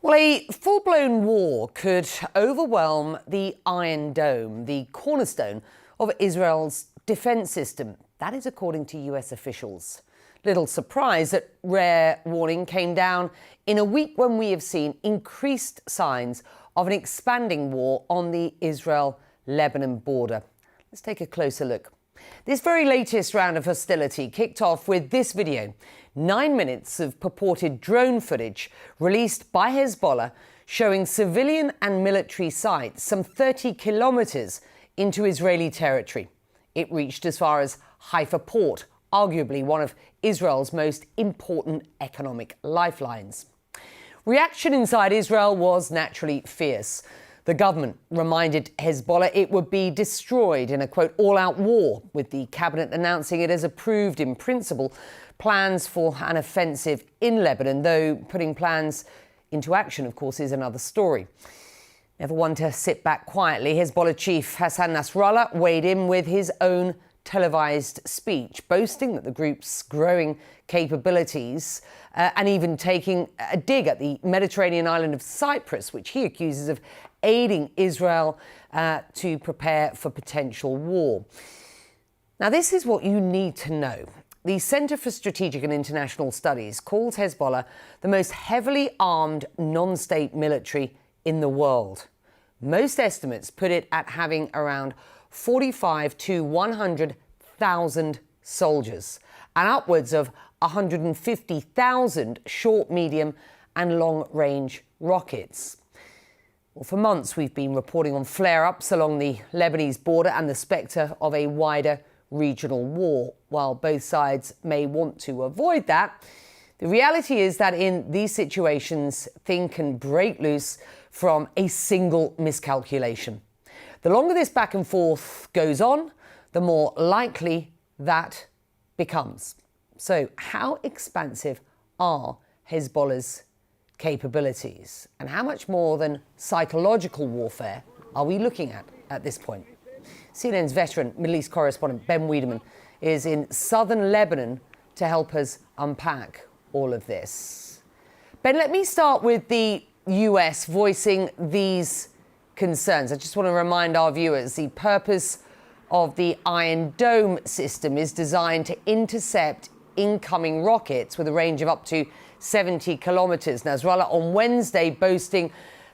Well, a full-blown war could overwhelm the Iron Dome, the cornerstone of Israel's defense system. That is according to US officials. Little surprise that rare warning came down in a week when we have seen increased signs of an expanding war on the Israel-Lebanon border. Let's take a closer look. This very latest round of hostility kicked off with this video. 9 minutes of purported drone footage released by Hezbollah showing civilian and military sites some 30 kilometers into Israeli territory. It reached as far as Haifa port, arguably one of Israel's most important economic lifelines. Reaction inside Israel was naturally fierce. The government reminded Hezbollah it would be destroyed in a, quote, all-out war, with the cabinet announcing it has approved in principle plans for an offensive in Lebanon, though putting plans into action, of course, is another story. Never one to sit back quietly, Hezbollah chief Hassan Nasrallah weighed in with his own televised speech, boasting that the group's growing capabilities and even taking a dig at the Mediterranean island of Cyprus, which he accuses of aiding Israel to prepare for potential war. Now, this is what you need to know. The Centre for Strategic and International Studies calls Hezbollah the most heavily armed non-state military in the world. Most estimates put it at having around 45 to 100,000 soldiers and upwards of 150,000 short, medium and long-range rockets. Well, for months we've been reporting on flare-ups along the Lebanese border and the spectre of a wider regional war. While both sides may want to avoid that, the reality is that in these situations, things can break loose from a single miscalculation. The longer this back and forth goes on, the more likely that becomes. So how expansive are Hezbollah's capabilities? And how much more than psychological warfare are we looking at this point? CNN's veteran Middle East correspondent Ben Wiedemann is in southern Lebanon to help us unpack all of this. Ben, let me start with the US voicing these concerns. I just want to remind our viewers the purpose of the Iron Dome system is designed to intercept incoming rockets with a range of up to 70 kilometers. Nasrallah on Wednesday boasting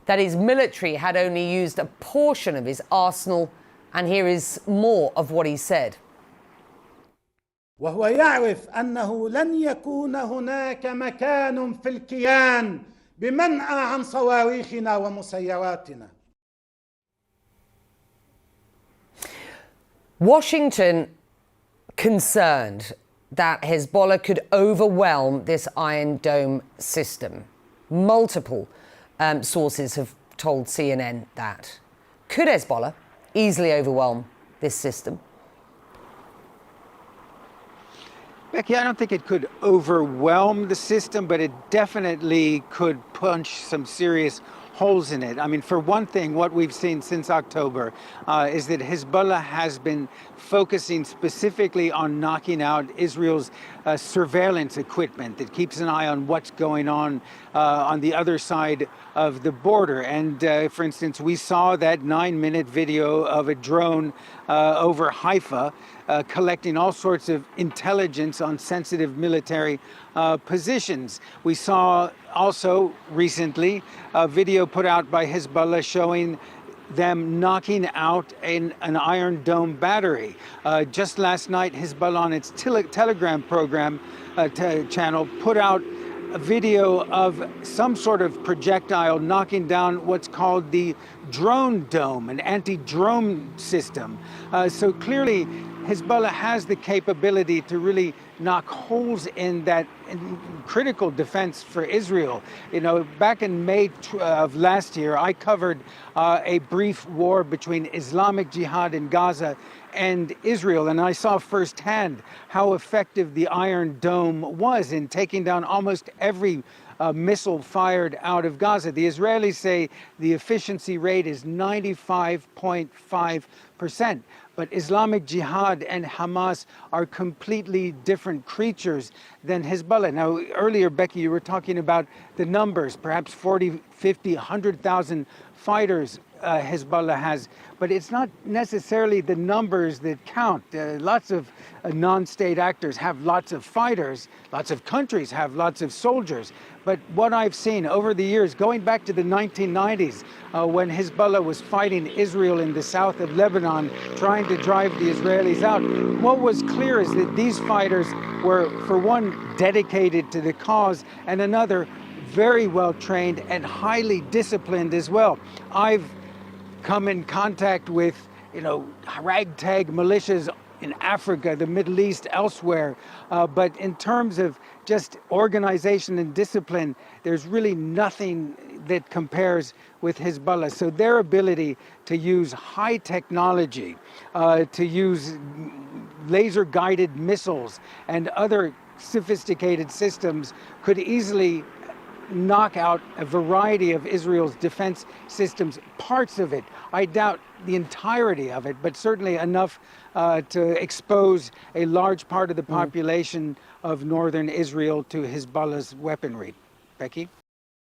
that his military had only used a portion of his arsenal, and here is more of what he said. وهو يعرف أنه لن يكون هناك مكان في الكيان بمنأى عن صواريخنا ومسيراتنا. Washington concerned that Hezbollah could overwhelm this Iron Dome system. Multiple sources have told CNN that. Could Hezbollah easily overwhelm this system? Becky, I don't think it could overwhelm the system, but it definitely could punch some serious holes in it. I mean, for one thing, what we've seen since October is that Hezbollah has been focusing specifically on knocking out Israel's surveillance equipment that keeps an eye on what's going on the other side of the border. And for instance, we saw that 9-minute video of a drone over Haifa collecting all sorts of intelligence on sensitive military positions. We saw also recently a video put out by Hezbollah showing them knocking out an Iron Dome battery. Just last night, Hezbollah on its Telegram program channel put out a video of some sort of projectile knocking down what's called the drone dome, an anti-drone system. So clearly, Hezbollah has the capability to really knock holes in that critical defense for Israel. You know, back in May of last year, I covered a brief war between Islamic Jihad in Gaza and Israel, and I saw firsthand how effective the Iron Dome was in taking down almost every missile fired out of Gaza. The Israelis say the efficiency rate is 95.5%. 100%. But Islamic Jihad and Hamas are completely different creatures than Hezbollah. Now, earlier, Becky, you were talking about the numbers, perhaps 40, 50, 100,000 fighters Hezbollah has, but it's not necessarily the numbers that count. Lots of non-state actors have lots of fighters, lots of countries have lots of soldiers. But what I've seen over the years, going back to the 1990s, when Hezbollah was fighting Israel in the south of Lebanon, trying to drive the Israelis out, what was clear is that these fighters were, for one, dedicated to the cause, and another, very well trained and highly disciplined as well. I've come in contact with, ragtag militias in Africa, the Middle East, elsewhere. But in terms of just organization and discipline, there's really nothing that compares with Hezbollah. So their ability to use high technology, to use laser-guided missiles and other sophisticated systems could easily knock out a variety of Israel's defense systems, parts of it. I doubt the entirety of it, but certainly enough to expose a large part of the population of northern Israel to Hezbollah's weaponry. Becky?